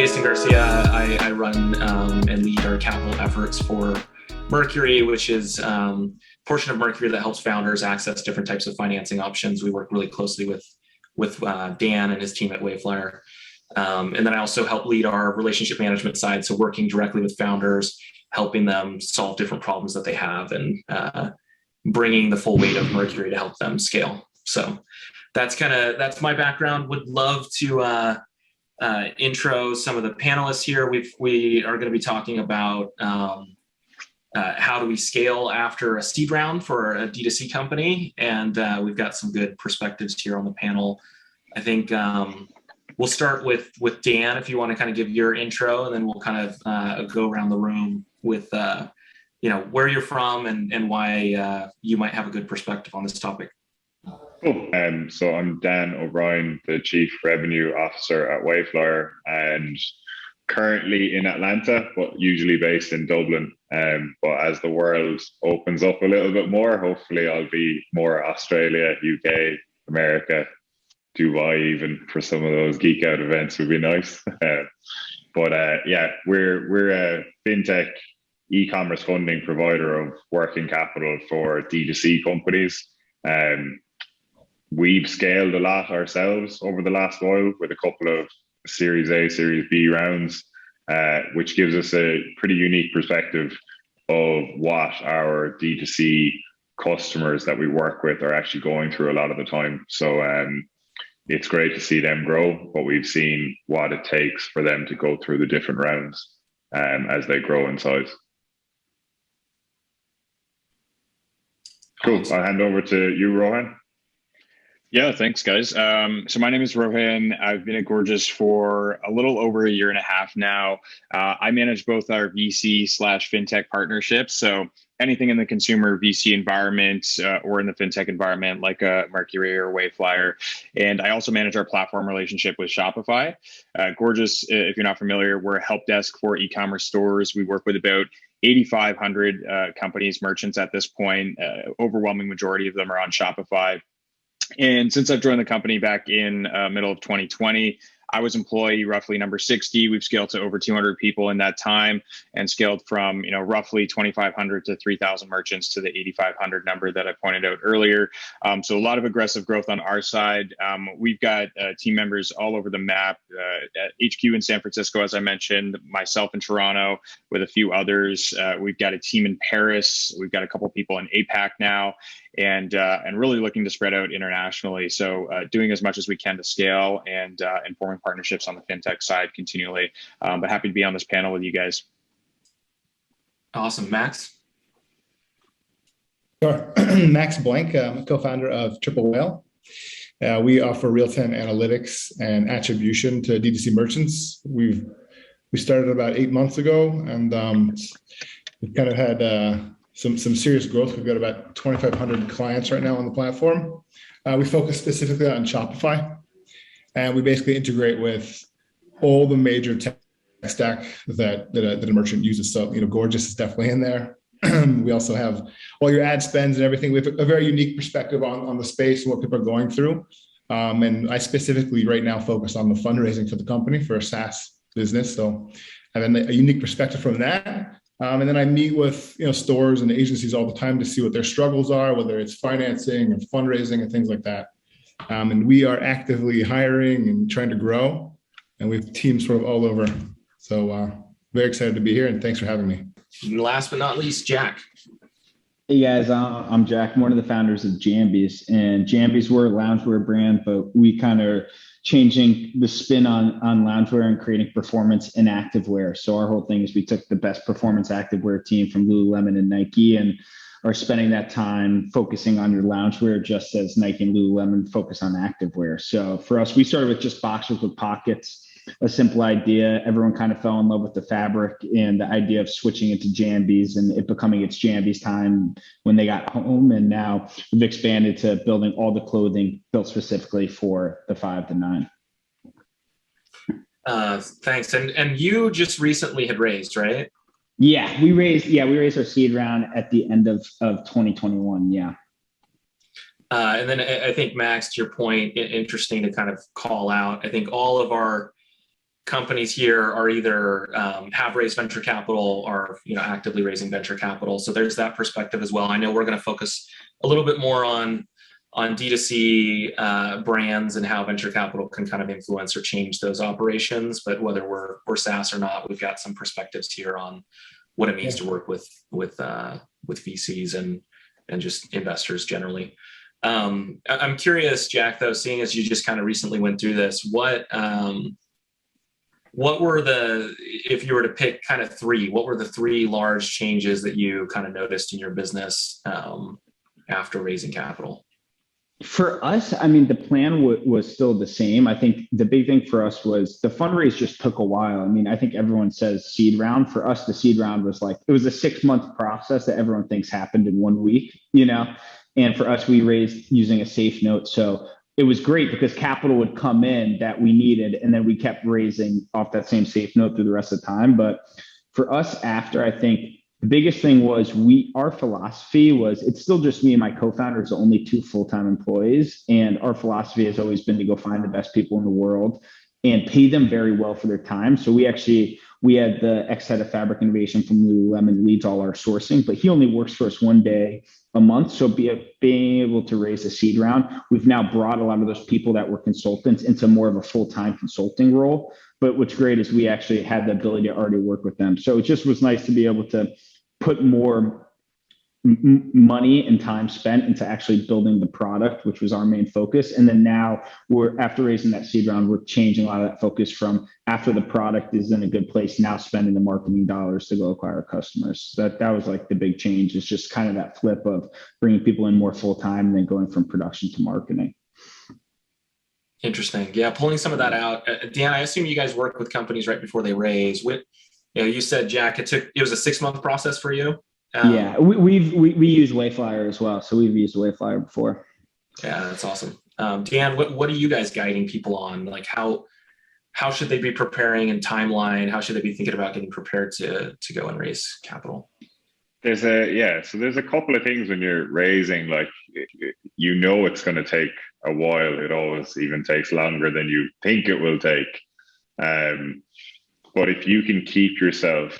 Jason Garcia. I run and lead our capital efforts for Mercury, which is a portion of Mercury that helps founders access different types of financing options. We work really closely with Dan and his team at Wayflyer. And then I also help lead our relationship management side, so working directly with founders, helping them solve different problems that they have, and bringing the full weight of Mercury to help them scale. So that's my background. Would love to intro some of the panelists here. We are going to be talking about how do we scale after a seed round for a D2C company, and we've got some good perspectives here on the panel. I think we'll start with Dan, if you want to kind of give your intro, and then we'll kind of go around the room with where you're from and why you might have a good perspective on this topic. Cool. So I'm Dan O'Brien, the Chief Revenue Officer at Wayflyer, and currently in Atlanta, but usually based in Dublin. But as the world opens up a little bit more, hopefully I'll be more Australia, UK, America, Dubai, even for some of those geek out events would be nice. But we're a fintech e-commerce funding provider of working capital for D2C companies. We've scaled a lot ourselves over the last while with a couple of Series A, Series B rounds, which gives us a pretty unique perspective of what our D2C customers that we work with are actually going through a lot of the time. So it's great to see them grow, but we've seen what it takes for them to go through the different rounds as they grow in size. Cool. I'll hand over to you, Rohan. Yeah, thanks, guys. So my name is Rohan. I've been at Gorgias for a little over a year and a half now. I manage both our VC/fintech partnerships. So anything in the consumer VC environment or in the fintech environment, like a Mercury or Wayflyer. And I also manage our platform relationship with Shopify. Gorgias, if you're not familiar, we're a help desk for e-commerce stores. We work with about 8,500 companies, merchants at this point. Overwhelming majority of them are on Shopify. And since I've joined the company back in middle of 2020, I was employee roughly number 60. We've scaled to over 200 people in that time, and scaled from roughly 2,500 to 3,000 merchants to the 8,500 number that I pointed out earlier. So a lot of aggressive growth on our side. We've got team members all over the map. At HQ in San Francisco, as I mentioned, myself in Toronto with a few others. We've got a team in Paris. We've got a couple people in APAC now. And really looking to spread out internationally. So doing as much as we can to scale and forming partnerships on the fintech side continually. But happy to be on this panel with you guys. Awesome. Max? Sure. Maxx Blank, I'm a co-founder of Triple Whale. We offer real-time analytics and attribution to D2C merchants. We started about 8 months ago, and we've kind of had some serious growth. We've got about 2,500 clients right now on the platform. We focus specifically on Shopify, and we basically integrate with all the major tech stack that a merchant uses. So, Gorgias is definitely in there. We also have all your ad spends and everything. We have a very unique perspective on the space and what people are going through. And I specifically right now focus on the fundraising for the company for a SaaS business. So I have a unique perspective from that. And then I meet with stores and agencies all the time to see what their struggles are, whether it's financing and fundraising and things like that. And we are actively hiring and trying to grow, and we have teams sort of all over. So very excited to be here, and thanks for having me. And last but not least, Jack. Hey guys, I'm Jack. I'm one of the founders of Jambys, and Jambys, we're a loungewear brand, but we kind of changing the spin on loungewear and creating performance and activewear. So our whole thing is we took the best performance activewear team from Lululemon and Nike and are spending that time focusing on your loungewear, just as Nike and Lululemon focus on activewear. So for us, we started with just boxers with pockets, a simple idea. Everyone kind of fell in love with the fabric and the idea of switching it to Jambys and it becoming its Jambys time when they got home. And now we've expanded to building all the clothing built specifically for the 5 to 9. Thanks. And you just recently had raised, right? Yeah, we raised our seed round at the end of 2021. Yeah. And then I think, Max, to your point, interesting to kind of call out. I think all of our companies here are either have raised venture capital or actively raising venture capital. So there's that perspective as well. I know we're going to focus a little bit more on D2C brands and how venture capital can kind of influence or change those operations. But whether we're SaaS or not, we've got some perspectives here on what it means to work with VCs and just investors generally. I'm curious, Jack, though, seeing as you just kind of recently went through this, what were if you were to pick kind of three, what were the three large changes that you kind of noticed in your business after raising capital? For us, I mean, the plan was still the same. I think the big thing for us was the fundraise just took a while. I mean, I think everyone says seed round. For us, the seed round was it was a 6-month process that everyone thinks happened in 1 week, And for us, we raised using a safe note. So it was great because capital would come in that we needed, and then we kept raising off that same safe note through the rest of the time. But for us after, I think the biggest thing was our philosophy was it's still just me and my co-founders, only 2 full-time employees. And our philosophy has always been to go find the best people in the world and pay them very well for their time. So we had the ex-head of fabric innovation from Lululemon leads all our sourcing, but he only works for us 1 day a month. So being able to raise a seed round, we've now brought a lot of those people that were consultants into more of a full-time consulting role. But what's great is we actually had the ability to already work with them. So it just was nice to be able to put more money and time spent into actually building the product, which was our main focus. And then now after raising that seed round, we're changing a lot of that focus from after the product is in a good place, now spending the marketing dollars to go acquire customers. That was the big change. It's just kind of that flip of bringing people in more full time and then going from production to marketing. Interesting. Yeah, pulling some of that out. Dan, I assume you guys work with companies right before they raise. You said, Jack, it was a 6-month process for you. Yeah, we use Wayflyer as well, so we've used Wayflyer before. Yeah, that's awesome. Dan, what are you guys guiding people on? How should they be preparing and timeline? How should they be thinking about getting prepared to go and raise capital? There's a couple of things when you're raising, it's going to take a while. It always even takes longer than you think it will take. But if you can keep yourself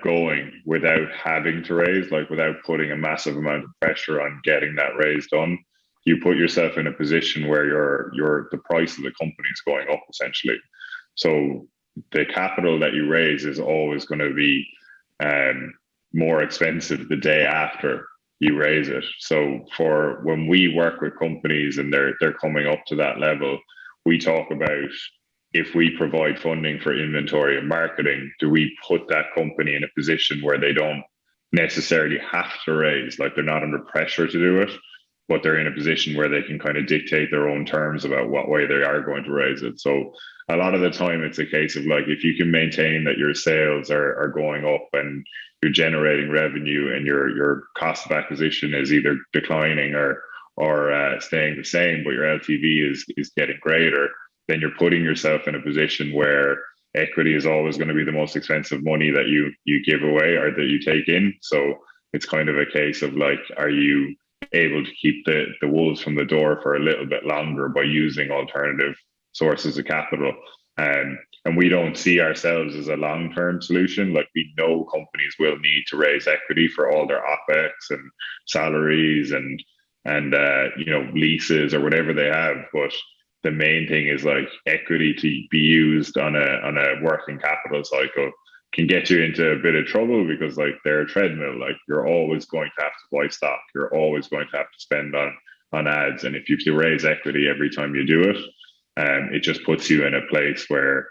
going without having to raise, without putting a massive amount of pressure on getting that raise done, you put yourself in a position where the price of the company is going up essentially. So the capital that you raise is always going to be more expensive the day after you raise it. So for when we work with companies and they're coming up to that level, we talk about, if we provide funding for inventory and marketing, do we put that company in a position where they don't necessarily have to raise? They're not under pressure to do it, but they're in a position where they can kind of dictate their own terms about what way they are going to raise it. So a lot of the time it's a case of if you can maintain that your sales are going up and you're generating revenue and your cost of acquisition is either declining or staying the same, but your LTV is getting greater, then you're putting yourself in a position where equity is always going to be the most expensive money that you give away or that you take in. So it's kind of a case of are you able to keep the wolves from the door for a little bit longer by using alternative sources of capital? And we don't see ourselves as a long-term solution. We know companies will need to raise equity for all their OpEx and salaries and leases or whatever they have, but the main thing is equity to be used on a working capital cycle can get you into a bit of trouble because they're a treadmill. You're always going to have to buy stock. You're always going to have to spend on ads. And if you have to raise equity every time you do it, it just puts you in a place where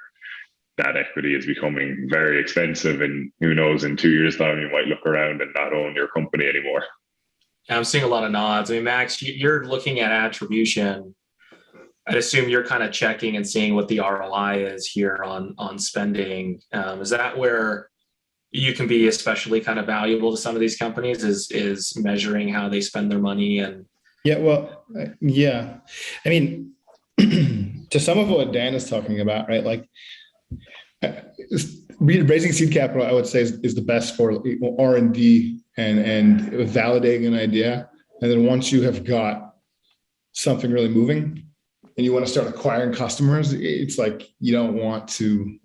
that equity is becoming very expensive. And who knows, in 2 years' time, you might look around and not own your company anymore. I'm seeing a lot of nods. I mean, Max, you're looking at attribution. I'd assume you're kind of checking and seeing what the ROI is here on spending. Is that where you can be especially kind of valuable to some of these companies? Is measuring how they spend their money? And yeah. I mean, to some of what Dan is talking about, right? Raising seed capital, I would say, is the best for R&D and validating an idea. And then once you have got something really moving, and you want to start acquiring customers, it's like you don't want to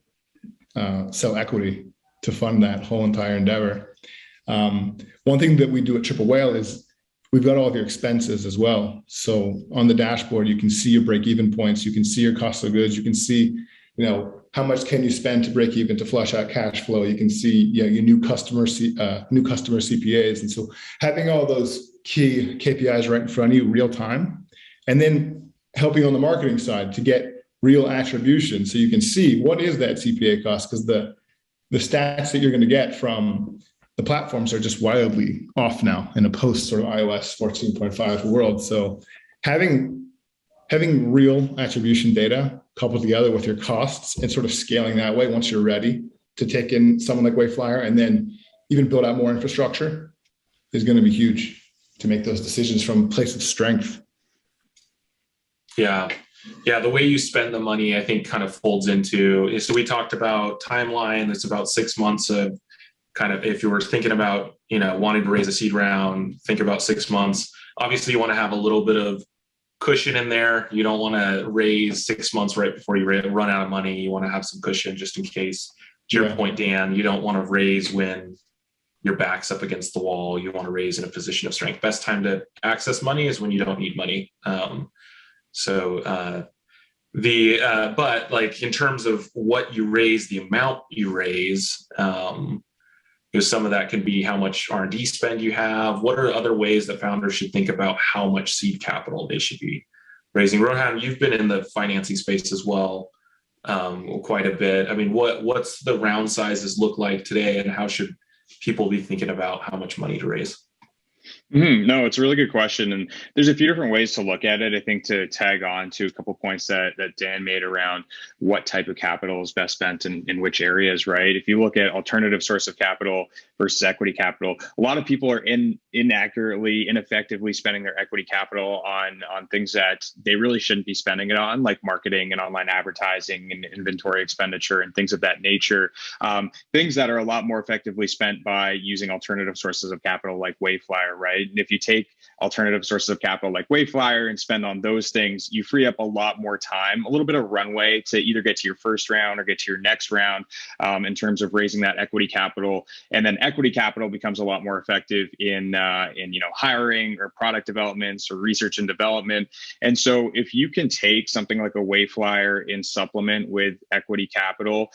sell equity to fund that whole entire endeavor. One thing that we do at Triple Whale is we've got all of your expenses as well. So on the dashboard, you can see your break-even points, you can see your cost of goods, you can see, how much can you spend to break even to flush out cash flow. You can see your new customer CPAs. And so having all those key KPIs right in front of you real time, and then helping on the marketing side to get real attribution. So you can see what is that CPA cost, because the stats that you're going to get from the platforms are just wildly off now in a post sort of iOS 14.5 world. So having real attribution data coupled together with your costs and sort of scaling that way once you're ready to take in someone like Wayflyer and then even build out more infrastructure is going to be huge to make those decisions from a place of strength. Yeah. The way you spend the money, I think, kind of folds into, so we talked about timeline. It's about 6 months of kind of, if you were thinking about, wanting to raise a seed round, think about 6 months. Obviously you want to have a little bit of cushion in there. You don't want to raise 6 months right before you run out of money. You want to have some cushion just in case. To your point, Dan, you don't want to raise when your back's up against the wall. You want to raise in a position of strength. Best time to access money is when you don't need money. But like in terms of what you raise, the amount you raise, some of that can be how much R&D spend you have. What are other ways that founders should think about how much seed capital they should be raising? Rohan, you've been in the financing space as well, quite a bit. I mean, what's the round sizes look like today, and how should people be thinking about how much money to raise? No, it's a really good question. And there's a few different ways to look at it. I think to tag on to a couple points that Dan made around what type of capital is best spent in which areas, right? If you look at alternative source of capital versus equity capital, a lot of people are ineffectively spending their equity capital on things that they really shouldn't be spending it on, like marketing and online advertising and inventory expenditure and things of that nature. Things that are a lot more effectively spent by using alternative sources of capital like Wayflyer, right? And if you take alternative sources of capital like Wayflyer and spend on those things, you free up a lot more time, a little bit of runway to either get to your first round or get to your next round in terms of raising that equity capital. And then equity capital becomes a lot more effective in hiring or product developments or research and development. And so if you can take something like a Wayflyer in supplement with equity capital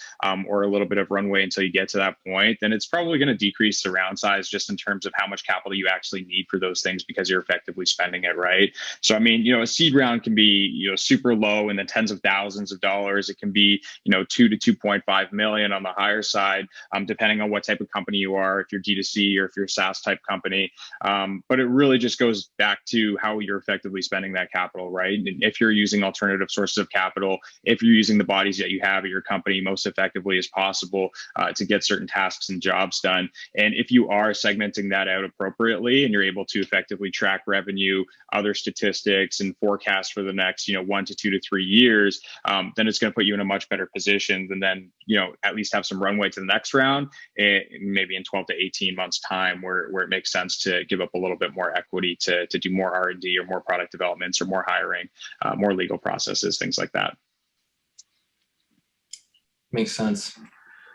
or a little bit of runway until you get to that point, then it's probably going to decrease the round size just in terms of how much capital you actually need for those things because you're effectively spending it, right? So, I mean, a seed round can be, super low in the tens of thousands of dollars. It can be, 2 to 2.5 million on the higher side, depending on what type of company you are, if you're D2C or if you're a SaaS type company. But it really just goes back to how you're effectively spending that capital, right? And if you're using alternative sources of capital, if you're using the bodies that you have at your company most effectively as possible to get certain tasks and jobs done. And if you are segmenting that out appropriately and you're able to effectively track revenue, other statistics, and forecast for the next, 1 to 2 to 3 years, then it's going to put you in a much better position than then, at least have some runway to the next round, maybe in 12 to 18 months time where it makes sense to give up a little bit more equity to do more R&D or more product developments or more hiring, more legal processes, things like that. Makes sense.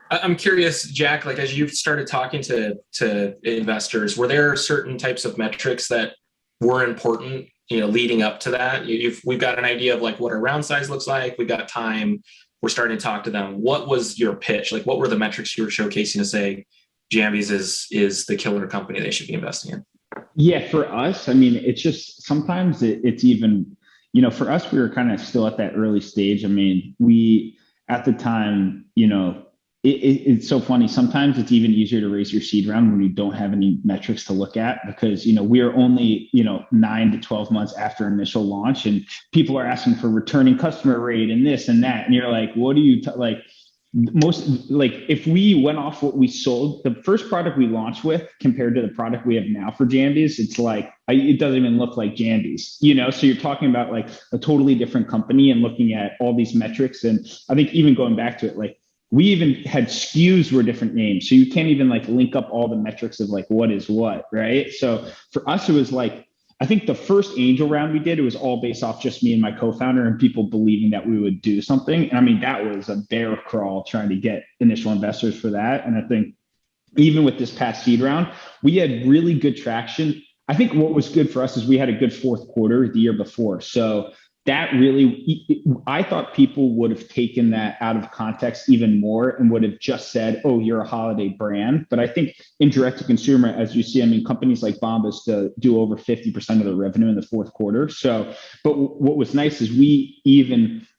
I'm curious, Jack, like as you've started talking to investors, were there certain types of metrics that were important, leading up to that? We've got an idea of like what our round size looks like. We've got time. We're starting to talk to them. What was your pitch? Like, what were the metrics you were showcasing to say Jambys is the killer company they should be investing in? Yeah, for us, I mean, it's just sometimes it's even, for us, we were kind of still at that early stage. I mean, we at the time, it's so funny. Sometimes it's even easier to raise your seed round when you don't have any metrics to look at because, we're only, 9 to 12 months after initial launch and people are asking for returning customer rate and this and that. And you're like, what do you if we went off what we sold, the first product we launched with compared to the product we have now for Jambys, it's like, it doesn't even look like Jambys, so you're talking about like a totally different company and looking at all these metrics. And I think even going back to it, like we even had SKUs were different names. So you can't even like link up all the metrics of like what is what, right? So for us, it was like, I think the first angel round we did, it was all based off just me and my co-founder and people believing that we would do something. And I mean, that was a bear crawl trying to get initial investors for that. And I think even with this past seed round, we had really good traction. I think what was good for us is we had a good fourth quarter the year before. So that really, I thought people would have taken that out of context even more and would have just said, oh, you're a holiday brand. But I think in direct to consumer, as you see, I mean, companies like Jambys do over 50% of the revenue in the fourth quarter. So, but what was nice is we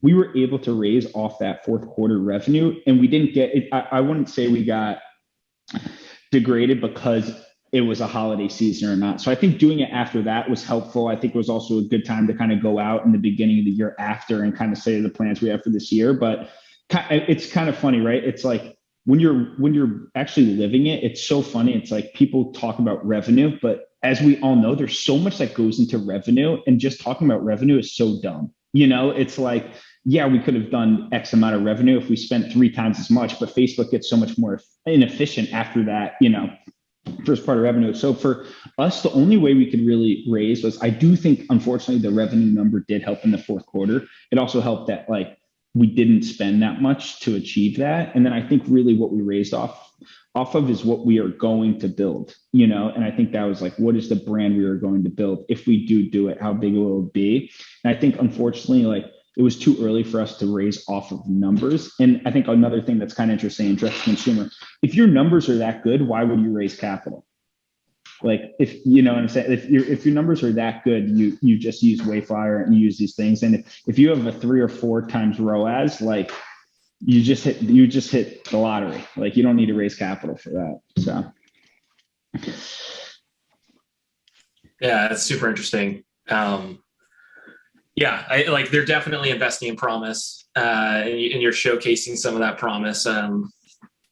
were able to raise off that fourth quarter revenue, and we didn't get it. I wouldn't say we got degraded because it was a holiday season or not. So I think doing it after that was helpful. I think it was also a good time to kind of go out in the beginning of the year after and kind of say the plans we have for this year. But it's kind of funny, right? It's like when you're actually living it, it's so funny. It's like people talk about revenue, but as we all know, there's so much that goes into revenue, and just talking about revenue is so dumb. You know, it's like, yeah, we could have done X amount of revenue if we spent 3 times as much, but Facebook gets so much more inefficient after that, you know, first part of revenue. So for us, the only way we could really raise was, I do think, unfortunately, the revenue number did help in the fourth quarter. It also helped that like we didn't spend that much to achieve that. And then I think really what we raised off of is what we are going to build, you know? And I think that was like, what is the brand we are going to build? If we do it, how big will it be? And I think unfortunately, like, it was too early for us to raise off of numbers. And I think another thing that's kind of interesting in direct to consumer, if your numbers are that good, why would you raise capital? Like, if you know what I'm saying, if your numbers are that good, you just use Wayflyer and you use these things. And if you have a 3 or 4 times ROAS, like you just hit the lottery. Like, you don't need to raise capital for that. So yeah, that's super interesting. Yeah, they're definitely investing in promise, and you're showcasing some of that promise.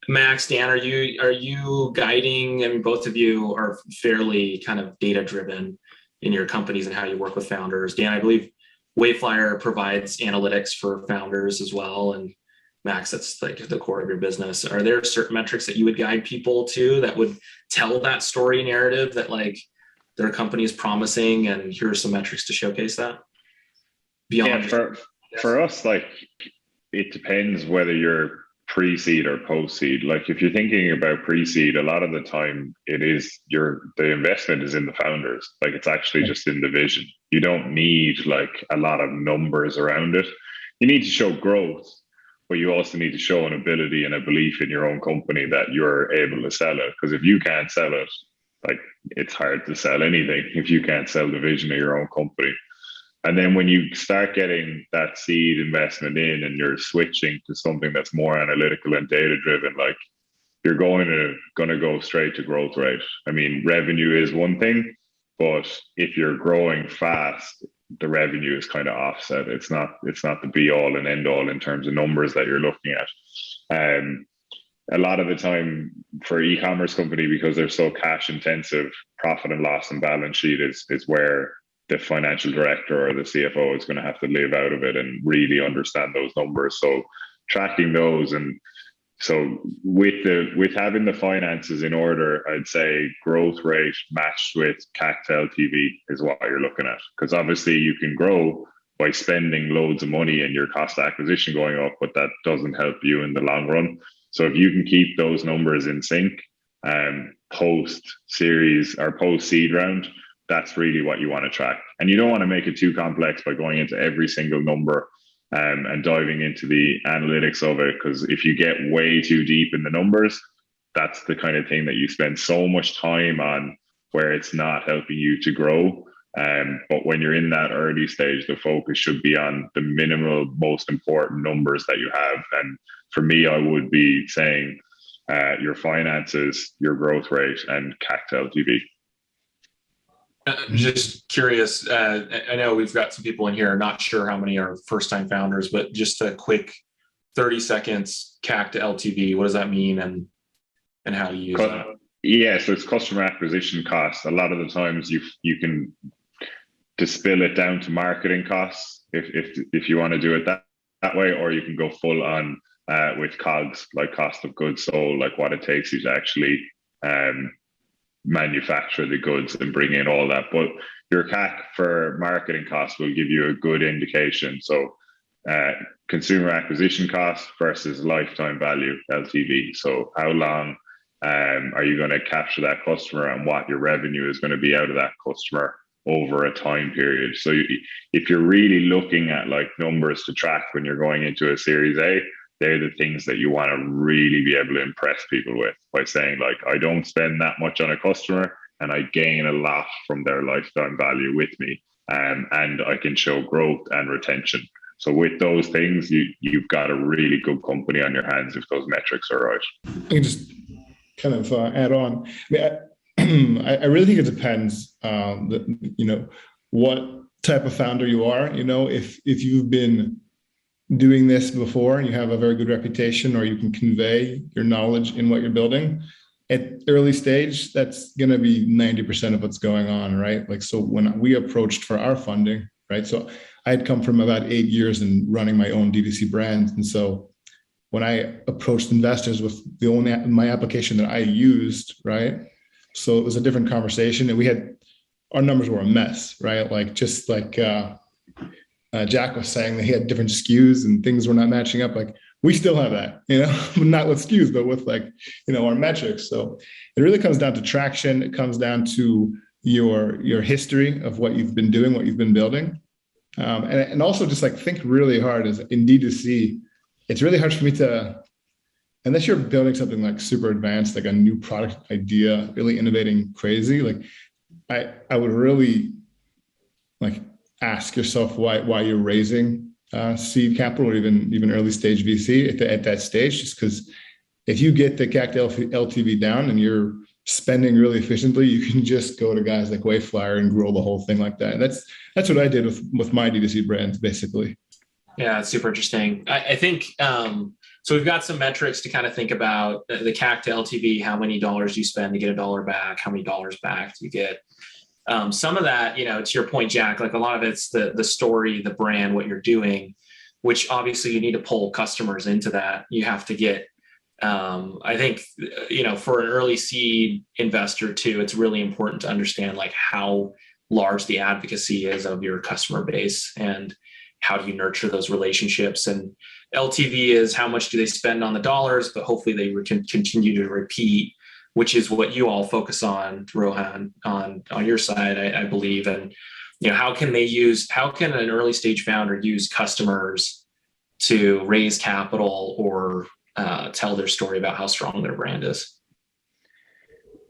Max, Dan, are you guiding? I mean, both of you are fairly kind of data driven in your companies and how you work with founders. Dan, I believe Wayflyer provides analytics for founders as well, and Max, that's like the core of your business. Are there certain metrics that you would guide people to that would tell that story narrative that like their company is promising, and here are some metrics to showcase that? Beyond for us, like, it depends whether you're pre-seed or post-seed. Like, if you're thinking about pre-seed, a lot of the time the investment is in the founders. Like, it's actually just in the vision. You don't need like a lot of numbers around it. You need to show growth, but you also need to show an ability and a belief in your own company that you're able to sell it. Because if you can't sell it, like, it's hard to sell anything if you can't sell the vision of your own company. And then when you start getting that seed investment in and you're switching to something that's more analytical and data driven, like, you're going to go straight to growth rate. I mean, revenue is one thing, but if you're growing fast, the revenue is kind of offset. It's not the be all and end all in terms of numbers that you're looking at. A lot of the time for e-commerce company, because they're so cash intensive, profit and loss and balance sheet is where the financial director or the CFO is going to have to live out of it and really understand those numbers. So tracking those, and so with having the finances in order, I'd say growth rate matched with CAC to LTV is what you're looking at. Because obviously you can grow by spending loads of money and your cost of acquisition going up, but that doesn't help you in the long run. So if you can keep those numbers in sync, post series or post seed round, that's really what you want to track. And you don't want to make it too complex by going into every single number and diving into the analytics of it. Because if you get way too deep in the numbers, that's the kind of thing that you spend so much time on where it's not helping you to grow. But when you're in that early stage, the focus should be on the minimal, most important numbers that you have. And for me, I would be saying your finances, your growth rate, and CAC to LTV. Just curious, I know we've got some people in here, not sure how many are first-time founders, but just a quick 30 seconds CAC to LTV. What does that mean, and how do you use that? Yeah, so it's customer acquisition costs. A lot of the times you can distill it down to marketing costs if you want to do it that way, or you can go full on with COGS, like cost of goods sold, like what it takes you to actually manufacture the goods and bring in all that. But your CAC for marketing costs will give you a good indication. So consumer acquisition cost versus lifetime value, LTV. So how long are you going to capture that customer, and what your revenue is going to be out of that customer over a time period. So if you're really looking at like numbers to track when you're going into a Series A, they're the things that you want to really be able to impress people with, by saying like, I don't spend that much on a customer and I gain a lot from their lifetime value with me, and I can show growth and retention. So with those things, you've got a really good company on your hands if those metrics are right. I can just kind of add on. I mean, I really think it depends, what type of founder you are. If you've been doing this before and you have a very good reputation, or you can convey your knowledge in what you're building at early stage, that's going to be 90% of what's going on, right? Like, so when we approached for our funding, right? So I had come from about 8 years in running my own DTC brand. And so when I approached investors with my application that I used, right? So it was a different conversation, and our numbers were a mess, right? Like, just like Jack was saying, that he had different SKUs and things were not matching up. Like, we still have that, not with SKUs, but with our metrics. So it really comes down to traction. It comes down to your history of what you've been doing, what you've been building. And also just like think really hard as in D2C. It's really hard for me to, unless you're building something like super advanced, like a new product idea, really innovating crazy, like I would really like ask yourself why you're raising seed capital, or even early stage VC at that stage, just because if you get the CAC to LTV down and you're spending really efficiently, you can just go to guys like Wayflyer and grow the whole thing like that. And that's what I did with my D2C brands, basically. Yeah, it's super interesting. I think, so we've got some metrics to kind of think about. The CAC to LTV, how many dollars do you spend to get $1 back? How many dollars back do you get? Some of that, to your point, Jack, like a lot of it's the story, the brand, what you're doing, which obviously you need to pull customers into that. You have to get, I think, for an early seed investor too, it's really important to understand like how large the advocacy is of your customer base and how do you nurture those relationships. And LTV is how much do they spend on the dollars, but hopefully they can continue to repeat, which is what you all focus on, Rohan, on your side, I believe. And how can an early stage founder use customers to raise capital or tell their story about how strong their brand is?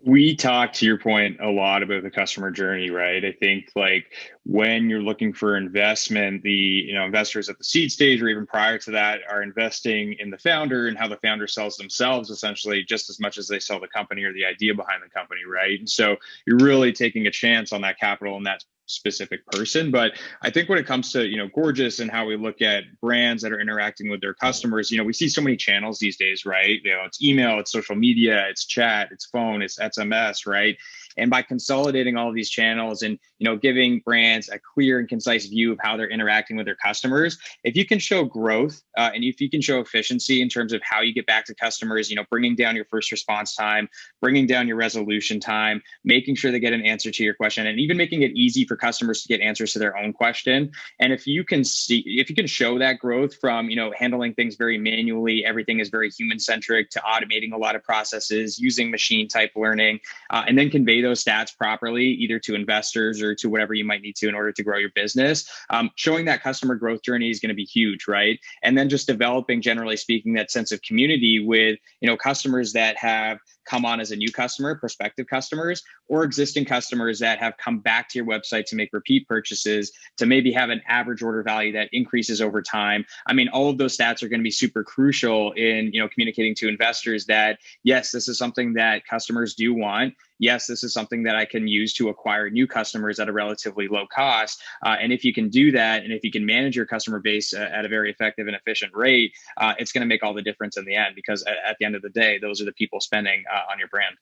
We talk, to your point, a lot about the customer journey, right? I think like when you're looking for investment, the investors at the seed stage or even prior to that are investing in the founder and how the founder sells themselves, essentially, just as much as they sell the company or the idea behind the company, right? And so you're really taking a chance on that capital and that specific person. But I think when it comes to Gorgias and how we look at brands that are interacting with their customers, we see so many channels these days, right? It's email, it's social media, it's chat, it's phone, it's SMS, right? And by consolidating all of these channels and giving brands a clear and concise view of how they're interacting with their customers, if you can show growth and if you can show efficiency in terms of how you get back to customers, bringing down your first response time, bringing down your resolution time, making sure they get an answer to your question, and even making it easy for customers to get answers to their own question. And if you can show that growth from handling things very manually, everything is very human centric, to automating a lot of processes, using machine type learning, and then convey those stats properly, either to investors or to whatever you might need to in order to grow your business. Showing that customer growth journey is going to be huge, right? And then just developing, generally speaking, that sense of community with customers that have come on as a new customer, prospective customers, or existing customers that have come back to your website to make repeat purchases, to maybe have an average order value that increases over time. I mean, all of those stats are going to be super crucial in communicating to investors that, yes, this is something that customers do want. Yes, this is something that I can use to acquire new customers at a relatively low cost. And if you can do that, and if you can manage your customer base at a very effective and efficient rate, it's going to make all the difference in the end, because at the end of the day, those are the people spending on your brand.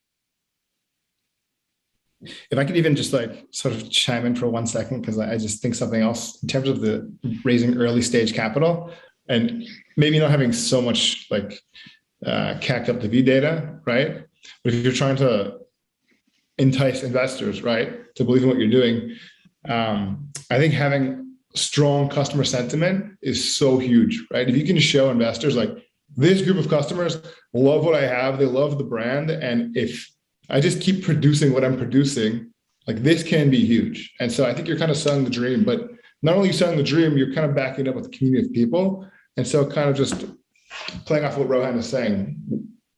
If I could even just like sort of chime in for 1 second, because I just think something else in terms of the raising early stage capital and maybe not having so much like CAC LTV data, right? But if you're trying to entice investors, right, to believe in what you're doing. I think having strong customer sentiment is so huge, right? If you can show investors like this group of customers love what I have, they love the brand, and if I just keep producing what I'm producing, like this can be huge. And so I think you're kind of selling the dream, but not only selling the dream, you're kind of backing it up with a community of people. And so kind of just playing off what Rohan is saying,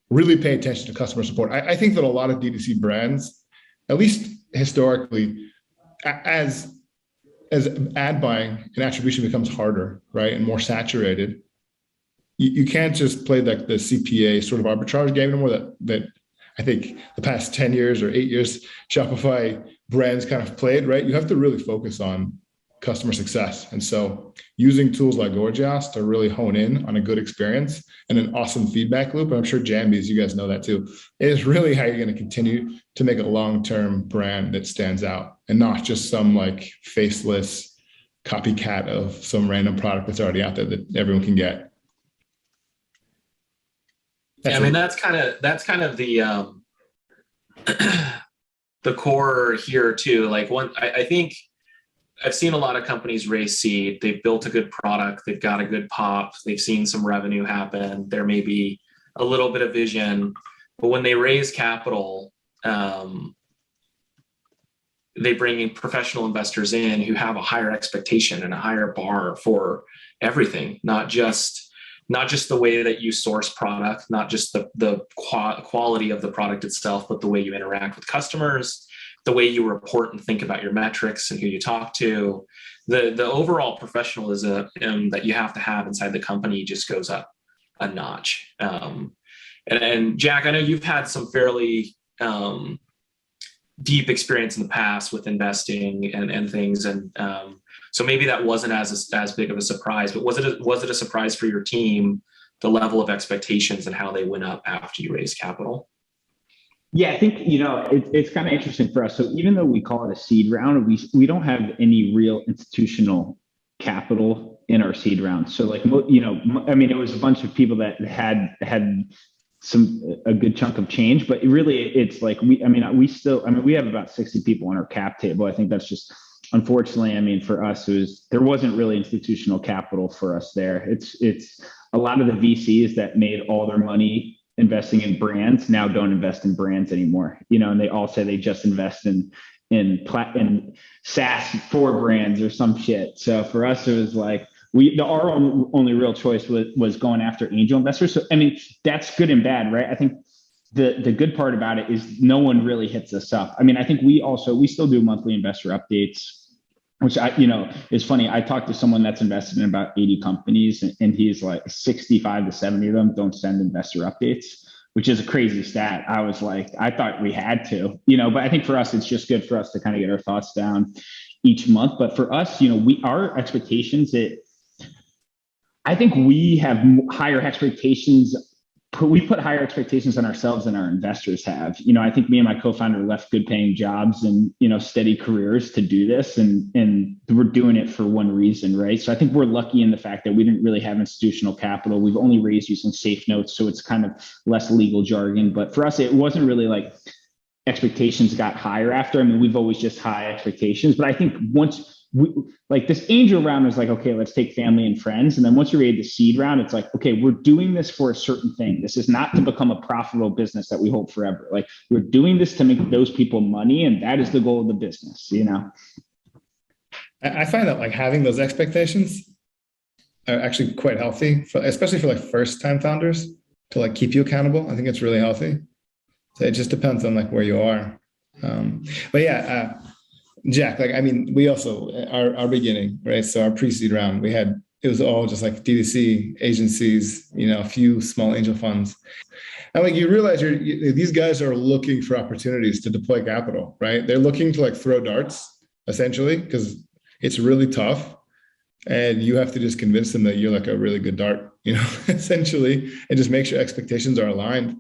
really pay attention to customer support. I think that a lot of D2C brands, at least historically, as ad buying and attribution becomes harder, right, and more saturated, you can't just play like the CPA sort of arbitrage game anymore that I think the past 10 years or 8 years Shopify brands kind of played, right? You have to really focus on customer success. And so using tools like Gorgias to really hone in on a good experience and an awesome feedback loop, and I'm sure Jambys, you guys know that too, is really how you're going to continue to make a long-term brand that stands out and not just some like faceless copycat of some random product that's already out there that everyone can get. Yeah, I mean, that's kind of the the core here too. Like I think I've seen a lot of companies raise seed. They've built a good product. They've got a good pop. They've seen some revenue happen. There may be a little bit of vision, but when they raise capital, they bring in professional investors in who have a higher expectation and a higher bar for everything, not just the way that you source product, not just the quality of the product itself, but the way you interact with customers, the way you report and think about your metrics and who you talk to. The overall professionalism that you have to have inside the company just goes up a notch. And Jack, I know you've had some fairly deep experience in the past with investing and things, and so maybe that wasn't as big of a surprise. But was it a surprise for your team, the level of expectations and how they went up after you raised capital? Yeah, I think, it's kind of interesting for us. So even though we call it a seed round, we don't have any real institutional capital in our seed round. So like, I mean, it was a bunch of people that had a good chunk of change, but really it's like, we have about 60 people on our cap table. I think that's just, unfortunately, I mean, for us, there wasn't really institutional capital for us there. It's a lot of the VCs that made all their money investing in brands now don't invest in brands anymore, and they all say they just invest in SaaS for brands or some shit. So for us, it was like our only real choice was going after angel investors. So I mean, that's good and bad, right? I think the good part about it is no one really hits us up. I mean, I think we still do monthly investor updates, which is funny. I talked to someone that's invested in about 80 companies, and he's like 65 to 70 of them don't send investor updates, which is a crazy stat. I was like, I thought we had to, but I think for us, it's just good for us to kind of get our thoughts down each month. But for us, our expectations, I think we have higher expectations. We put higher expectations on ourselves than our investors have. I think me and my co-founder left good paying jobs and, steady careers to do this. And we're doing it for one reason, right? So I think we're lucky in the fact that we didn't really have institutional capital. We've only raised using safe notes. So it's kind of less legal jargon. But for us, it wasn't really like expectations got higher after. I mean, we've always just high expectations. But I think once like this angel round was like, okay, let's take family and friends. And then once you raid the seed round, it's like, okay, we're doing this for a certain thing. This is not to become a profitable business that we hold forever. Like we're doing this to make those people money. And that is the goal of the business, I find that like having those expectations are actually quite healthy, especially for like first time founders, to like keep you accountable. I think it's really healthy. So it just depends on like where you are. But yeah, Jack, like, I mean, we also, our beginning, right? So our pre-seed round, it was all just like D2C agencies, a few small angel funds. And like, you realize these guys are looking for opportunities to deploy capital, right? They're looking to like throw darts essentially, because it's really tough. And you have to just convince them that you're like a really good dart, essentially, and just make sure expectations are aligned.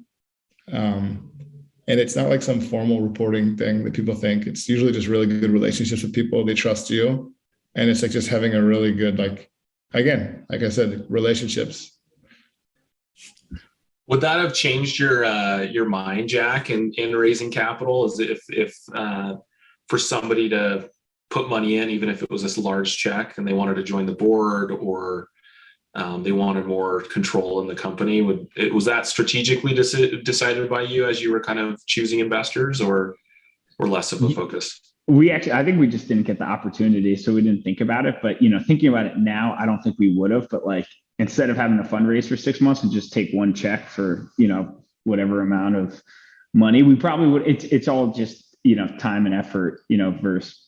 And it's not like some formal reporting thing that people think. It's usually just really good relationships with people. They trust you. And it's like just having a really good, like, again, like I said, relationships. Would that have changed your mind, Jack, in raising capital? Is if for somebody to put money in, even if it was this large check, and they wanted to join the board, or they wanted more control in the company? Was that strategically decided by you as you were kind of choosing investors, or less of a focus? I think we just didn't get the opportunity, so we didn't think about it. But thinking about it now, I don't think we would have. But like, instead of having to fundraise for 6 months and just take one check for whatever amount of money, we probably would. It's all just time and effort, versus.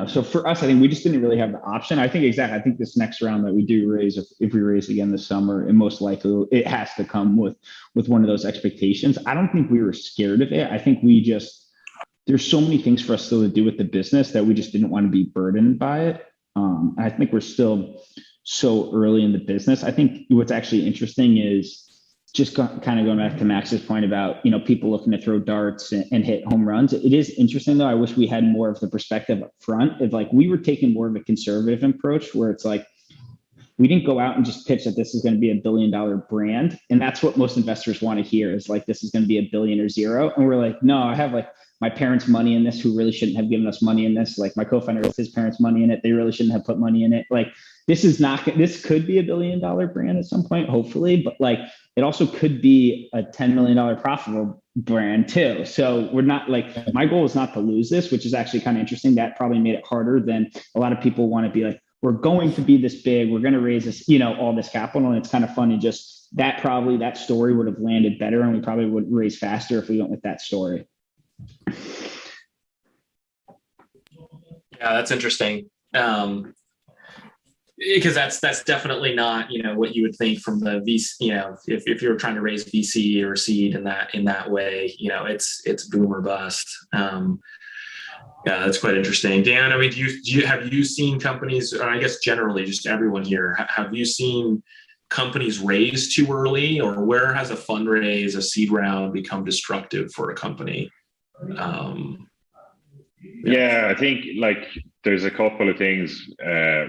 So for us, I think we just didn't really have the option. I think this next round that we do raise, if we raise again this summer, and most likely it has to come with one of those expectations. I don't think we were scared of it. I think there's so many things for us still to do with the business that we just didn't want to be burdened by it. I think we're still so early in the business. I think what's actually interesting is just kind of going back to Max's point about, people looking to throw darts and hit home runs. It is interesting though. I wish we had more of the perspective up front. If like we were taking more of a conservative approach where it's like, we didn't go out and just pitch that this is going to be $1 billion brand. And that's what most investors want to hear, is like, this is going to be $1 billion or zero. And we're like, no, I have like my parents' money in this, who really shouldn't have given us money in this. Like my co-founder with his parents' money in it, they really shouldn't have put money in it. Like this could be $1 billion brand at some point, hopefully, but like it also could be a $10 million profitable brand too. So we're not like, my goal is not to lose this, which is actually kind of interesting. That probably made it harder than a lot of people want to be like, we're going to be this big, we're going to raise this, all this capital. And it's kind of funny, just that story would have landed better, and we probably would raise faster if we went with that story. Yeah, that's interesting. Because that's definitely not what you would think from the VC. If you were trying to raise VC or seed in that way, it's boom or bust. Yeah, that's quite interesting. Dan, I mean, have you seen companies, or I guess generally just everyone here, have you seen companies raise too early, or where has a fundraise, a seed round become destructive for a company? Yeah, I think like there's a couple of things.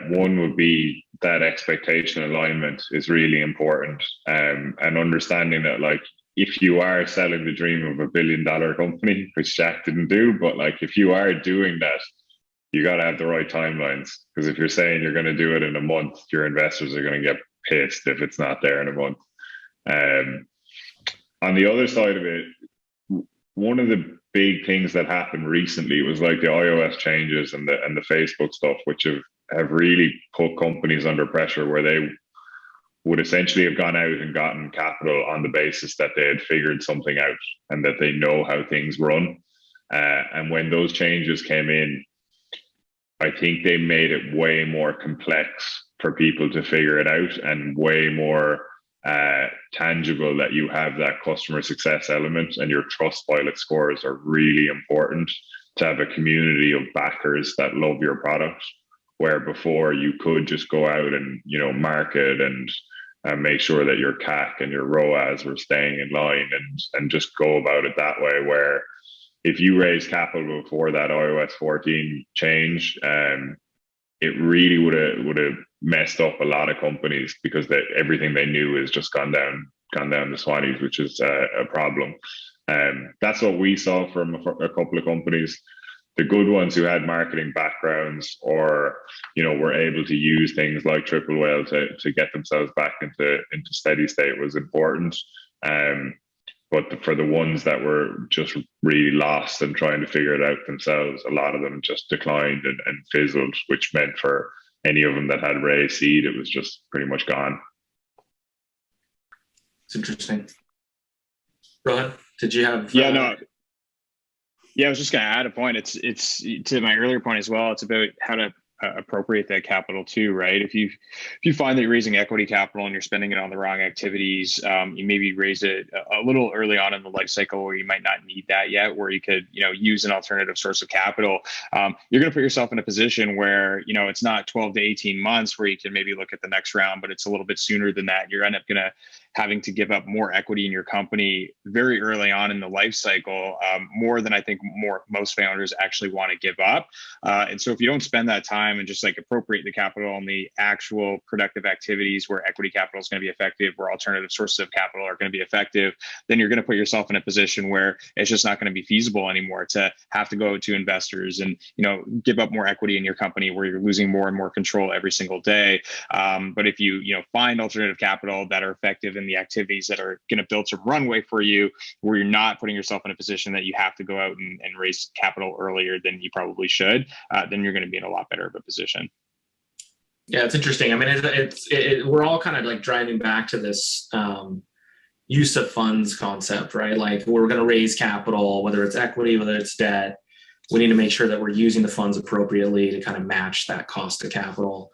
One would be that expectation alignment is really important, and understanding that like if you are selling the dream of $1 billion company, which Jack didn't do, but like if you are doing that, you got to have the right timelines. Because if you're saying you're going to do it in a month, your investors are going to get pissed if it's not there in a month. On the other side of it, one of the big things that happened recently was like the iOS changes and the Facebook stuff, which have really put companies under pressure, where they would essentially have gone out and gotten capital on the basis that they had figured something out and that they know how things run. And when those changes came in, I think they made it way more complex for people to figure it out, and way more tangible that you have that customer success element, and your Trustpilot scores are really important to have a community of backers that love your product, where before you could just go out and market and make sure that your CAC and your ROAS were staying in line, and just go about it that way. Where if you raise capital before that iOS 14 change, it really would have messed up a lot of companies, because everything they knew has just gone down the Swannies, which is a problem. That's what we saw from a couple of companies. The good ones who had marketing backgrounds, or were able to use things like Triple Whale to get themselves back into steady state, was important. But for the ones that were just really lost and trying to figure it out themselves, a lot of them just declined and fizzled, which meant for any of them that had raised seed, it was just pretty much gone. It's interesting. Rohan, did you have? Yeah, no. Yeah, I was just going to add a point. It's to my earlier point as well. It's about how to appropriate that capital too, right? If you find that you're raising equity capital and you're spending it on the wrong activities, you maybe raise it a little early on in the life cycle where you might not need that yet, where you could use an alternative source of capital. You're going to put yourself in a position where it's not 12 to 18 months where you can maybe look at the next round, but it's a little bit sooner than that. You're going to having to give up more equity in your company very early on in the life cycle, more than I think most founders actually want to give up. And so if you don't spend that time and just like appropriate the capital on the actual productive activities where equity capital is going to be effective, where alternative sources of capital are going to be effective, then you're going to put yourself in a position where it's just not going to be feasible anymore to have to go to investors and, give up more equity in your company where you're losing more and more control every single day. But if you, find alternative capital that are effective in the activities that are going to build some runway for you, where you're not putting yourself in a position that you have to go out and raise capital earlier than you probably should, then you're going to be in a lot better of a position. Yeah, it's interesting. I mean, we're all kind of like driving back to this use of funds concept, right? Like we're going to raise capital, whether it's equity, whether it's debt. We need to make sure that we're using the funds appropriately to kind of match that cost of capital.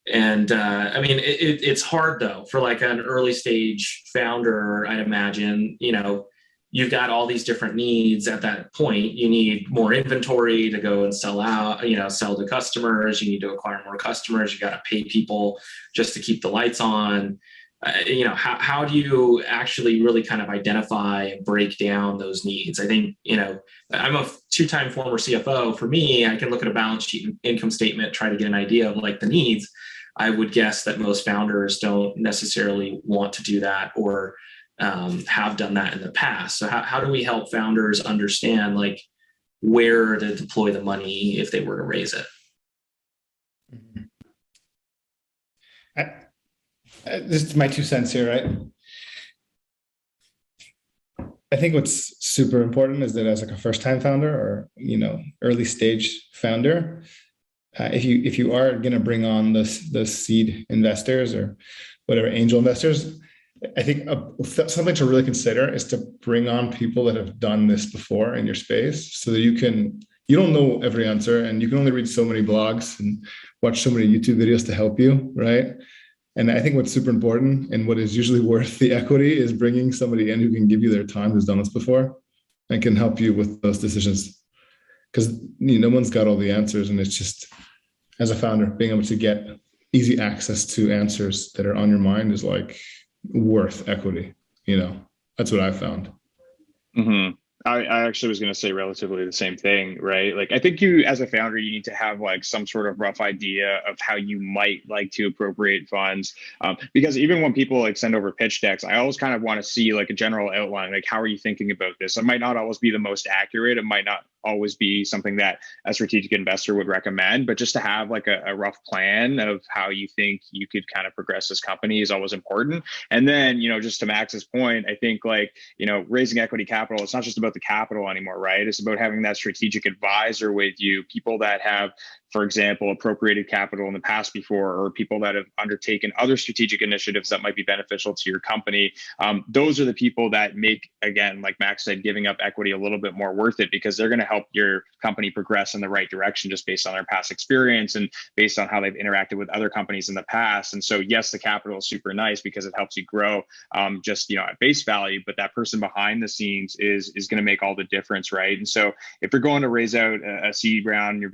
It's hard though for like an early stage founder. I'd imagine, you've got all these different needs at that point. You need more inventory to go and sell out, sell to customers. You need to acquire more customers. You got to pay people just to keep the lights on. How do you actually really kind of identify and break down those needs? I think, I'm a two-time former CFO. For me, I can look at a balance sheet and income statement, try to get an idea of like the needs. I would guess that most founders don't necessarily want to do that or have done that in the past. So how do we help founders understand like where to deploy the money if they were to raise it? This is my 2 cents here, right? I think what's super important is that as like a first-time founder or early stage founder, if you are going to bring on those seed investors or whatever angel investors, I think something to really consider is to bring on people that have done this before in your space, so that you don't know every answer and you can only read so many blogs and watch so many YouTube videos to help you, right? And I think what's super important and what is usually worth the equity is bringing somebody in who can give you their time, who's done this before and can help you with those decisions. Because no one's got all the answers, and it's just, as a founder, being able to get easy access to answers that are on your mind is like worth equity. That's what I found. Mm-hmm. I actually was going to say relatively the same thing, right? Like, I think you, as a founder, you need to have like some sort of rough idea of how you might like to appropriate funds. Because even when people like send over pitch decks, I always kind of want to see like a general outline, like, how are you thinking about this? It might not always be the most accurate. It might not always be something that a strategic investor would recommend, but just to have like a rough plan of how you think you could kind of progress this company is always important. And then, just to Max's point, I think like, raising equity capital, it's not just about the capital anymore, right? It's about having that strategic advisor with you, people that have, for example, appropriated capital in the past before, or people that have undertaken other strategic initiatives that might be beneficial to your company. Those are the people that make, again, like Max said, giving up equity a little bit more worth it, because they're going to help your company progress in the right direction just based on their past experience and based on how they've interacted with other companies in the past. And so, yes, the capital is super nice because it helps you grow just, at face value, but that person behind the scenes is going to make all the difference, right? And so if you're going to raise out a seed round, you're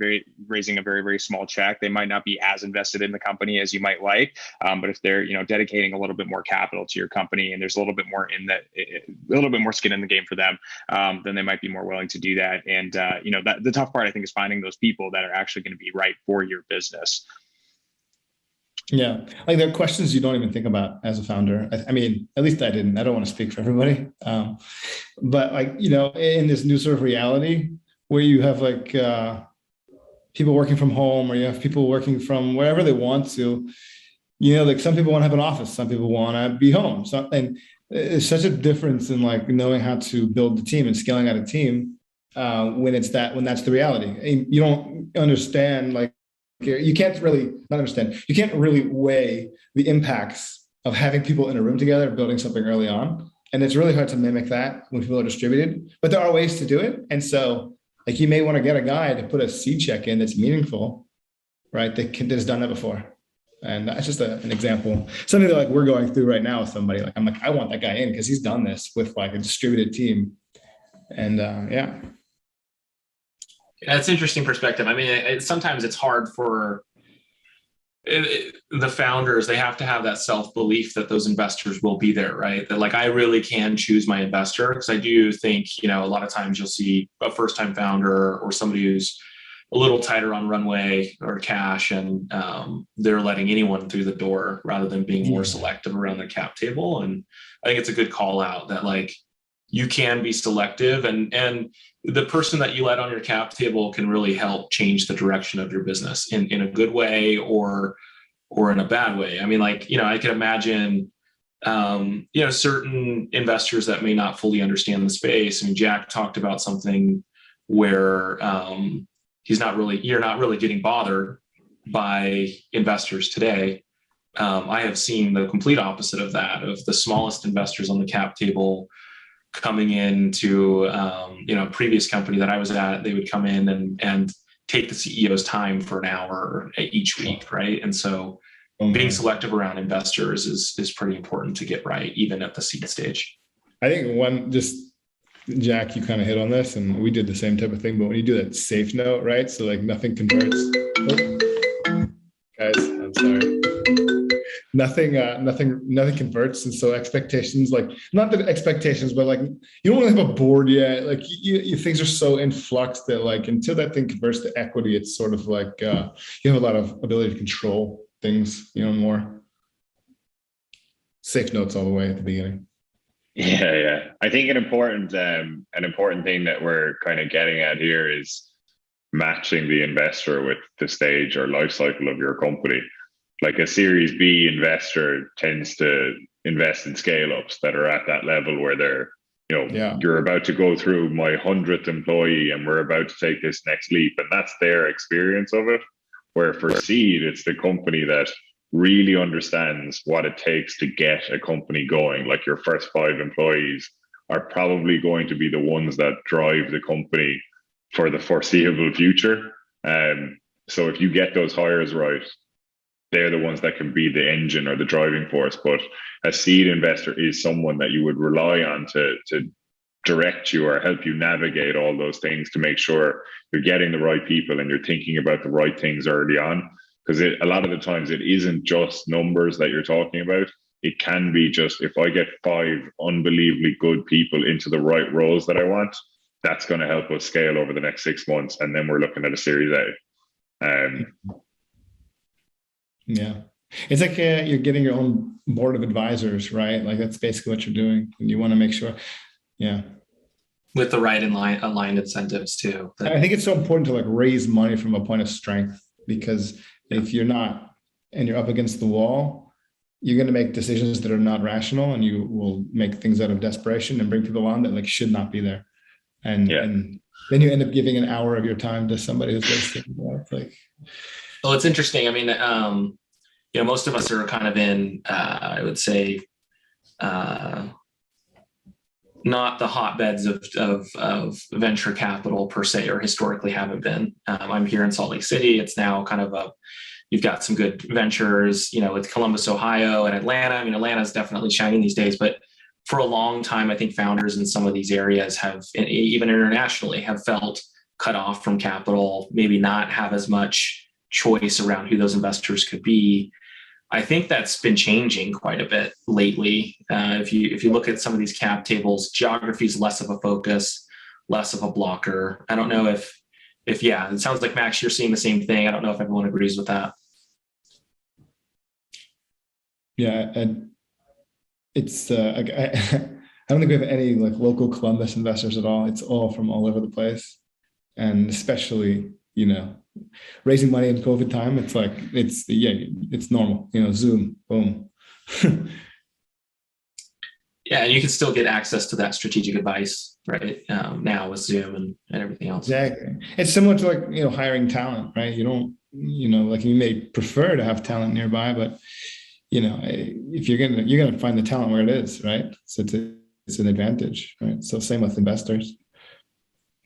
raising a very, very small check, they might not be as invested in the company as you might like. But if they're, dedicating a little bit more capital to your company and there's a little bit more a little bit more skin in the game for them, then they might be more willing to do that. And, the tough part, I think, is finding those people that are actually going to be right for your business. Yeah. Like, there are questions you don't even think about as a founder. I mean, at least I didn't. I don't want to speak for everybody. But like, in this new sort of reality where you have like, people working from home, or you have people working from wherever they want to, like some people want to have an office, some people want to be home. And it's such a difference in like knowing how to build the team and scaling out a team when that's the reality. And you don't understand, like, you can't really weigh the impacts of having people in a room together, building something early on. And it's really hard to mimic that when people are distributed, but there are ways to do it. And so, like, you may want to get a guy to put a seed check in that's meaningful, right? That has done that before. And that's just an example. Something that like we're going through right now with somebody. Like, I'm like, I want that guy in because he's done this with like a distributed team. And yeah. That's an interesting perspective. I mean, sometimes it's hard for the founders, they have to have that self-belief that those investors will be there, right? That like, I really can choose my investor. Because I do think, a lot of times you'll see a first-time founder or somebody who's a little tighter on runway or cash, and they're letting anyone through the door rather than being more selective around their cap table. And I think it's a good call out that like, you can be selective, and the person that you let on your cap table can really help change the direction of your business in a good way or in a bad way. I mean, like, I could imagine, certain investors that may not fully understand the space. I mean, Jack talked about something where you're not really getting bothered by investors today. I have seen the complete opposite of that, of the smallest investors on the cap table coming into previous company that I was at. They would come in and take the CEO's time for an hour each week, right? And so being selective around investors is pretty important to get right, even at the seed stage. I think Jack, you kind of hit on this, and we did the same type of thing, but when you do that safe note, right? So like nothing converts. Oh, guys, I'm sorry. Nothing converts, and so expectations, like not the expectations, but like you don't really have a board yet. Like you things are so in flux that like until that thing converts to equity, it's sort of like you have a lot of ability to control things, more. Safe notes all the way at the beginning. Yeah. I think an important thing that we're kind of getting at here is matching the investor with the stage or life cycle of your company. Like a Series B investor tends to invest in scale ups that are at that level where they're, you're about to go through my 100th employee and we're about to take this next leap. And that's their experience of it. Where for seed, it's the company that really understands what it takes to get a company going. Like your first 5 employees are probably going to be the ones that drive the company for the foreseeable future. So if you get those hires right, they're the ones that can be the engine or the driving force. But a seed investor is someone that you would rely on to direct you or help you navigate all those things to make sure you're getting the right people and you're thinking about the right things early on. Because a lot of the times it isn't just numbers that you're talking about. It can be just, if I get 5 unbelievably good people into the right roles that I want, that's going to help us scale over the next 6 months. And then we're looking at a Series A. Yeah. It's like you're getting your own board of advisors, right? Like that's basically what you're doing. And you want to make sure. Yeah. With the right aligned incentives too. I think it's so important to like raise money from a point of strength, because if you're not and you're up against the wall, you're going to make decisions that are not rational, and you will make things out of desperation and bring people on that like should not be there. And then you end up giving an hour of your time to somebody who's wasted. It's like, well, it's interesting. I mean, most of us are kind of in, I would say, not the hotbeds of venture capital per se, or historically haven't been. I'm here in Salt Lake City. It's now kind of you've got some good ventures, with Columbus, Ohio, and Atlanta. I mean, Atlanta is definitely shining these days, but for a long time, I think founders in some of these areas have, and even internationally, have felt cut off from capital, maybe not have as much choice around who those investors could be. I think that's been changing quite a bit lately. If you look at some of these cap tables, geography is less of a focus, less of a blocker. I don't know if it sounds like, Max, you're seeing the same thing. I don't know if everyone agrees with that. Yeah, and it's I don't think we have any like local Columbus investors at all. It's all from all over the place, and especially raising money in COVID time. It's like it's normal. Zoom, boom. Yeah, and you can still get access to that strategic advice right now with Zoom and everything else. Exactly. It's similar to like hiring talent, right? You don't like you may prefer to have talent nearby, but if you're gonna find the talent where it is, right? So it's an advantage, right? So same with investors.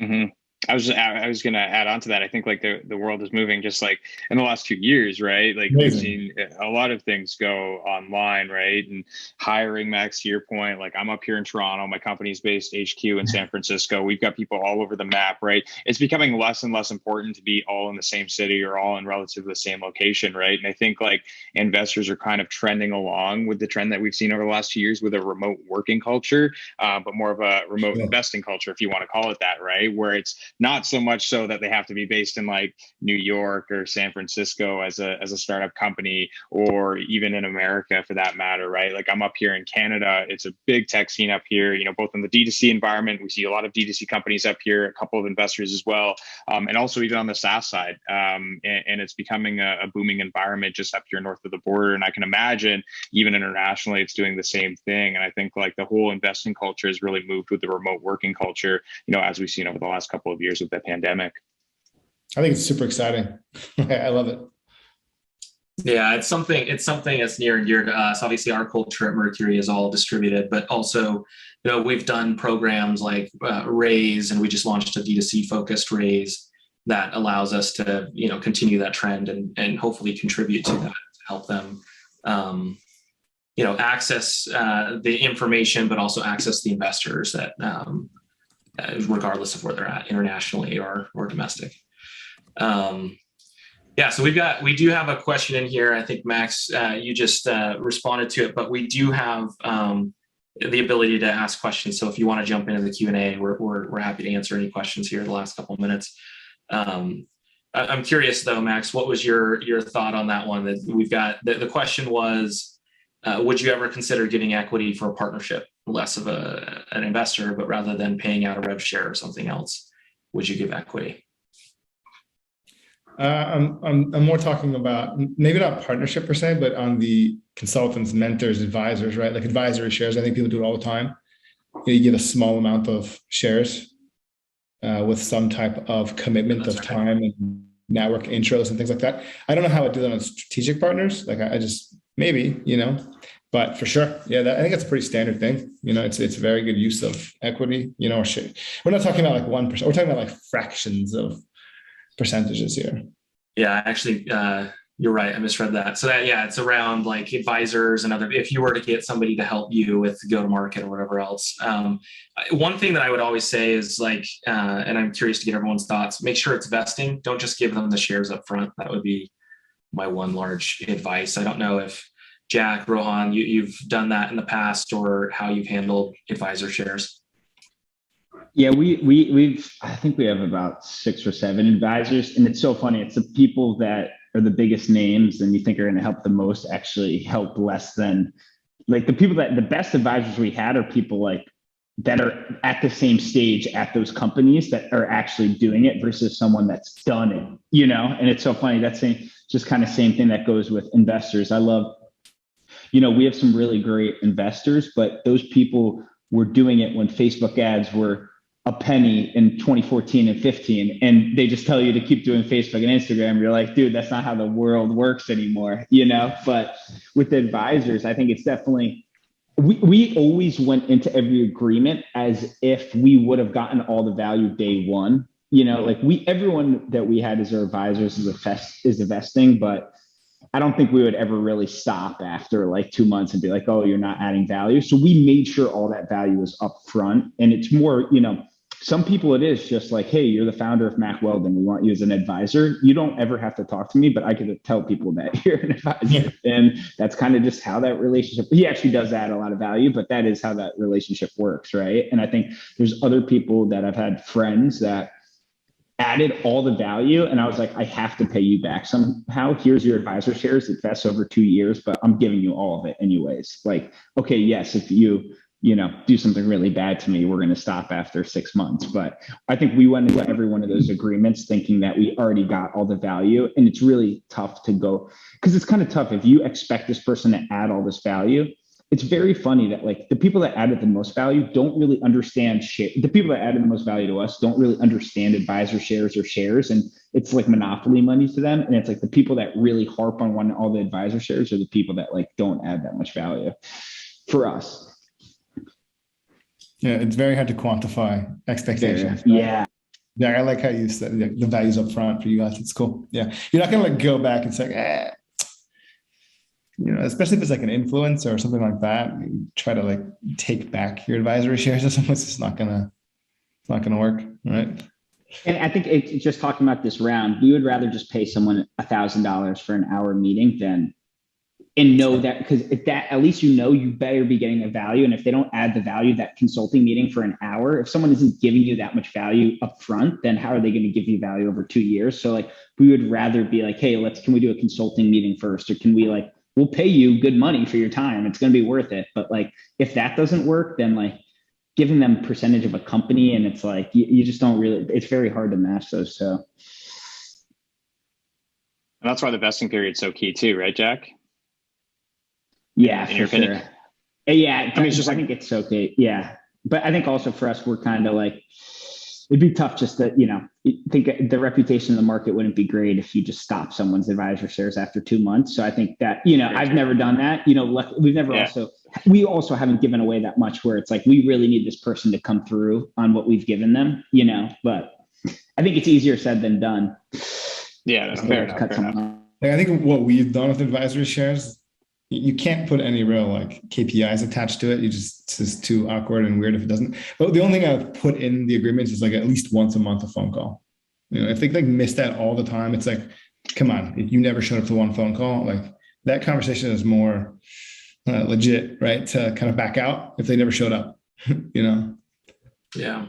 Mm-hmm. I was going to add on to that. I think like the world is moving just like in the last 2 years, right? Like we've seen a lot of things go online, right? And hiring, Max, to your point, like I'm up here in Toronto, my company's based HQ in San Francisco. We've got people all over the map, right? It's becoming less and less important to be all in the same city or all in relatively the same location, right? And I think like investors are kind of trending along with the trend that we've seen over the last 2 years with a remote working culture, but more of a remote investing culture, if you want to call it that, right? Where it's not so much so that they have to be based in like New York or San Francisco as a startup company, or even in America for that matter, right? Like I'm up here in Canada. It's a big tech scene up here, you know, both in the D2C environment. We see a lot of D2C companies up here, a couple of investors as well, and also even on the SaaS side. And it's becoming a booming environment just up here north of the border. And I can imagine even internationally, it's doing the same thing. And I think like the whole investing culture has really moved with the remote working culture, you know, as we've seen over the last couple of years with the pandemic. I think it's super exciting. I love it. Yeah, it's something that's near and dear to us. Obviously, our culture at Mercury is all distributed, but also, you know, we've done programs like Raise, and we just launched a D2C focused Raise that allows us to, you know, continue that trend and hopefully contribute to that, to help them, you know, access the information, but also access the investors that, regardless of where they're at, internationally or domestic. Yeah, so we do have a question in here. I think Max, you just responded to it, but we do have the ability to ask questions. So if you want to jump into the Q&A, we're happy to answer any questions here in the last couple of minutes. I'm curious though, Max, what was your thought on that one? That we've got the question was, would you ever consider giving equity for a partnership, less of an investor, but rather than paying out a rev share or something else, would you give equity? I'm more talking about maybe not partnership per se, but on the consultants, mentors, advisors, right? Like advisory shares. I think people do it all the time. You give a small amount of shares with some type of commitment of time and network intros and things like that. I don't know how I do that on strategic partners. Like I just maybe, you know, but for sure, yeah, I think that's a pretty standard thing. You know, it's very good use of equity. You know, or share. We're not talking about like 1%. We're talking about like fractions of percentages here. Yeah, actually, you're right. I misread that. So that, yeah, it's around like advisors and other, if you were to get somebody to help you with go to market or whatever else. One thing that I would always say is like, and I'm curious to get everyone's thoughts, make sure it's vesting. Don't just give them the shares up front. That would be my one large advice. I don't know if Jack, Rohan, you've done that in the past or how you've handled advisor shares. Yeah, we've I think we have about 6 or 7 advisors, and it's so funny. It's the people that are the biggest names and you think are going to help the most actually help less than like the people that the best advisors we had are people like that are at the same stage at those companies that are actually doing it versus someone that's done it, you know. And it's so funny. That's just kind of same thing that goes with investors. I love, you know, we have some really great investors, but those people were doing it when Facebook ads were a penny in 2014 and 15, and they just tell you to keep doing Facebook and Instagram. You're like, dude, that's not how the world works anymore, you know? But with the advisors, I think it's definitely, we always went into every agreement as if we would have gotten all the value day one, you know, like everyone that we had as our advisors is a vesting, but I don't think we would ever really stop after like 2 months and be like, oh, you're not adding value. So we made sure all that value is up front. And it's more, you know, some people it is just like, hey, you're the founder of Mack Weldon. We want you as an advisor. You don't ever have to talk to me, but I could tell people that you're an advisor. And that's kind of just how that relationship, he actually does add a lot of value, but that is how that relationship works, right? And I think there's other people that I've had friends that added all the value. And I was like, I have to pay you back somehow. Here's your advisor shares. It vests over 2 years, but I'm giving you all of it anyways. Like, okay, yes, if you do something really bad to me, we're going to stop after 6 months. But I think we went into every one of those agreements thinking that we already got all the value. And it's really tough to go, because it's kind of tough if you expect this person to add all this value. It's very funny that like the people that added the most value don't really understand the people that added the most value to us don't really understand advisor shares or shares. And it's like monopoly money to them. And it's like the people that really harp on wanting all the advisor shares are the people that like don't add that much value for us. Yeah, it's very hard to quantify expectations. Yeah. Yeah, I like how you said the values up front for you guys. It's cool. Yeah. You're not gonna like go back and say, especially if it's like an influence or something like that, you try to like take back your advisory shares or something. It's not gonna work, right? And I think it's just talking about this round, we would rather just pay someone $1,000 for an hour meeting and know that, because if that, at least you better be getting a value. And if they don't add the value, that consulting meeting for an hour, if someone isn't giving you that much value up front, then how are they going to give you value over 2 years? So like, we would rather be like, hey, can we do a consulting meeting first? Or can we we'll pay you good money for your time. It's going to be worth it. But like, if that doesn't work, then like giving them percentage of a company, and it's like, you just don't really, it's very hard to match those. So. And that's why the vesting period is so key too, right, Jack? Yeah, in your opinion? sure. Yeah, I mean, it's just I think it's okay. Yeah, but I think also for us, we're kind of like, it'd be tough just to, think the reputation in the market wouldn't be great if you just stop someone's advisor shares after 2 months. So I think that, I've never done that. We've never we also haven't given away that much where it's like, we really need this person to come through on what we've given them, but I think it's easier said than done. Yeah, that's fair enough. I think what we've done with advisory shares, you can't put any real like KPIs attached to it. It's just too awkward and weird if it doesn't. But the only thing I've put in the agreements is like at least once a month a phone call. If they like miss that all the time, it's like, come on, if you never showed up to one phone call, like that conversation is more legit, right? To kind of back out if they never showed up, Yeah.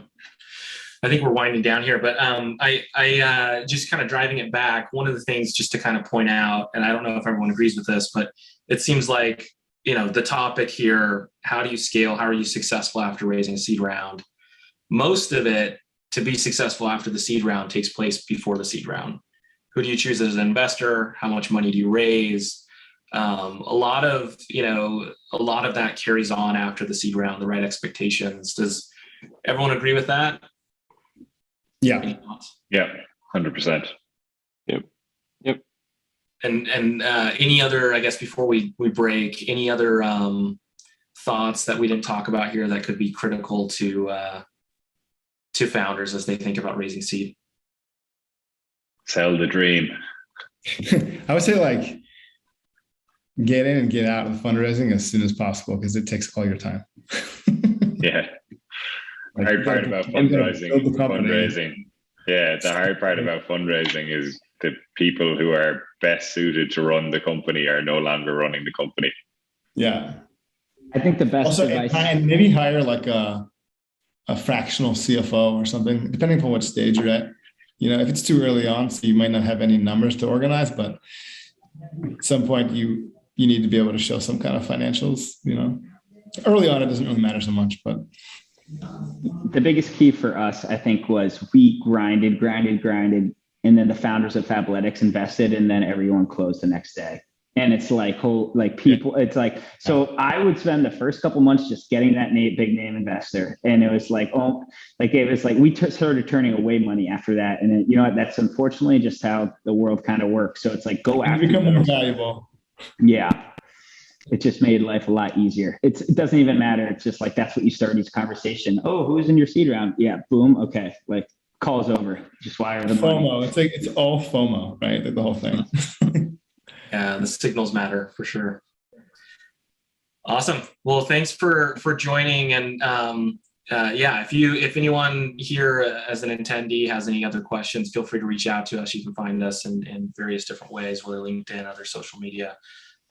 I think we're winding down here, but I just kind of driving it back. One of the things just to kind of point out, and I don't know if everyone agrees with this, but it seems like, the topic here, how do you scale? How are you successful after raising a seed round? Most of it, to be successful after the seed round, takes place before the seed round. Who do you choose as an investor? How much money do you raise? A lot of that carries on after the seed round, the right expectations. Does everyone agree with that? Yeah. Yeah. 100%. Yep. And any other, I guess, before we break, any other thoughts that we didn't talk about here that could be critical to founders as they think about raising seed? Sell the dream. I would say like get in and get out of fundraising as soon as possible because it takes all your time. Yeah. The hard part about fundraising. Yeah, the hard part about fundraising is the people who are best suited to run the company are no longer running the company. Yeah. I think the best also, advice, and maybe hire like a fractional CFO or something, depending upon what stage you're at. If it's too early on, so you might not have any numbers to organize, but at some point you need to be able to show some kind of financials. Early on, it doesn't really matter so much, but the biggest key for us, I think, was we grinded, and then the founders of Fabletics invested, and then everyone closed the next day. And it's like people, it's like, so I would spend the first couple months just getting that big name investor. And it was like, it was like, we started turning away money after that. And then, that's unfortunately just how the world kind of works. So it's like, go after it. Become more valuable. Yeah. It just made life a lot easier. It doesn't even matter. It's just like, that's what you start each conversation. Oh, who's in your seed round? Yeah. Boom. Okay. Like, call's over. Just wire the money. FOMO. It's like, it's all FOMO, right? The whole thing. Yeah, the signals matter for sure. Awesome. Well, thanks for joining. And if anyone here as an attendee has any other questions, feel free to reach out to us. You can find us in various different ways, whether LinkedIn, other social media.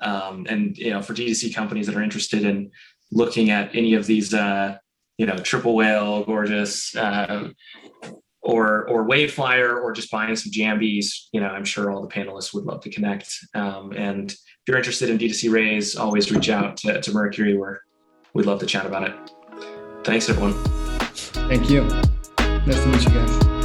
For D2C companies that are interested in looking at any of these, Triple Whale, Gorgias, or Wayflyer, or just buying some Jambys, I'm sure all the panelists would love to connect. And if you're interested in D2C raise, always reach out to Mercury, where we'd love to chat about it. Thanks, everyone. Thank you. Nice to meet you guys.